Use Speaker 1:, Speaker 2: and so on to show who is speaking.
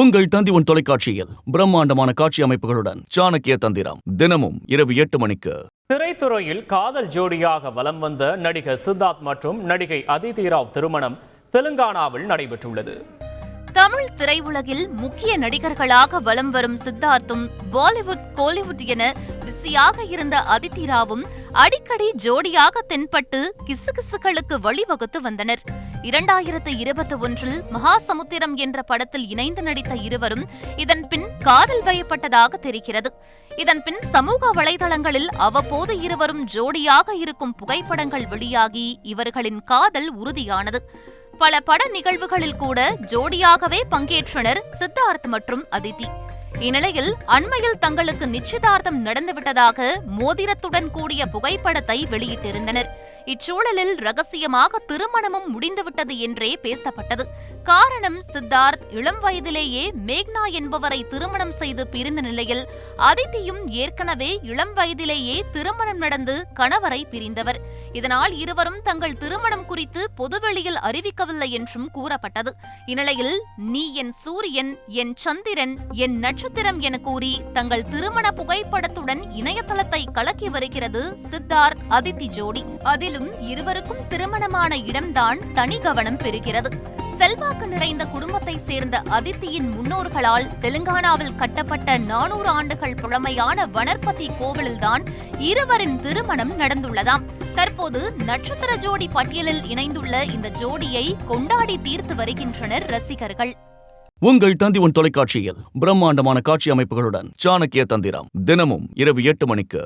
Speaker 1: உங்கள் தந்தி தொலைக்காட்சியில் பிரம்மாண்டமான காட்சி அமைப்புகளுடன் சாணக்கிய தந்திரம் தினமும் இரவு 8 மணிக்கு.
Speaker 2: திரைத்துறையில் காதல் ஜோடியாக வலம் வந்த நடிகர் சித்தார்த் மற்றும் நடிகை அதிதி ராவ் திருமணம் தெலுங்கானாவில் நடைபெற்றுள்ளது.
Speaker 3: தமிழ் திரையுலகில் முக்கிய நடிகர்களாக வலம் வரும் சித்தார்த்தும் பாலிவுட் கோலிவுட் என பிஸியாக இருந்த அதிதி ராவும் அடிக்கடி ஜோடியாக தென்பட்டு கிசுகிசுகளுக்கு வழிவகுத்து வந்தனர். 2021 மகாசமுத்திரம் என்ற படத்தில் இணைந்து நடித்த இருவரும் இதன் பின் காதல் வயப்பட்டதாக தெரிகிறது. இதன் பின் சமூக வலைதளங்களில் அவ்வப்போது இருவரும் ஜோடியாக இருக்கும் புகைப்படங்கள் வெளியாகி இவர்களின் காதல் உறுதியானது. பல பட நிகழ்வுகளில் கூட ஜோடியாகவே பங்கேற்றனர் சித்தார்த் மற்றும் அதிதி. இந்நிலையில் அண்மையில் தங்களுக்கு நிச்சயதார்த்தம் நடந்துவிட்டதாக மோதிரத்துடன் கூடிய புகைப்படத்தை வெளியிட்டிருந்தனர். இச்சூழலில் ரகசியமாக திருமணமும் முடிந்துவிட்டது என்றே பேசப்பட்டது. காரணம், சித்தார்த் இளம் வயதிலேயே மேக்னா என்பவரை திருமணம் செய்து பிரிந்த நிலையில் அதித்தியும் ஏற்கனவே இளம் வயதிலேயே திருமணம் நடந்து கணவரை பிரிந்தவர். இதனால் இருவரும் தங்கள் திருமணம் குறித்து பொதுவெளியில் அறிவிக்கவில்லை என்றும் கூறப்பட்டது. இந்நிலையில் நீ என் சூரியன், என் சந்திரன், என் நட்சத்திரம் என கூறி தங்கள் திருமண புகைப்படத்துடன் இணையதளத்தை கலக்கி வருகிறது சித்தார்த் அதித்தி ஜோடி. அதிலும் இருவருக்கும் திருமணமான இடம்தான் தனி கவனம் பெறுகிறது. செல்வாக்கு நிறைந்த குடும்பத்தை சேர்ந்த அதித்தியின் முன்னோர்களால் தெலுங்கானாவில் கட்டப்பட்ட 400 ஆண்டுகள் பழமையான வனர்பதி கோவிலில்தான் இருவரின் திருமணம் நடந்துள்ளதாம். தற்போது நட்சத்திர ஜோடி பட்டியலில் இணைந்துள்ள இந்த ஜோடியை கொண்டாடி தீர்த்து வருகின்றனர் ரசிகர்கள்.
Speaker 1: உங்கள் தந்தி தொலைக்காட்சியில் பிரம்மாண்டமான காட்சி அமைப்புகளுடன் சாணக்கிய தந்திரம் தினமும் இரவு 8 மணிக்கு.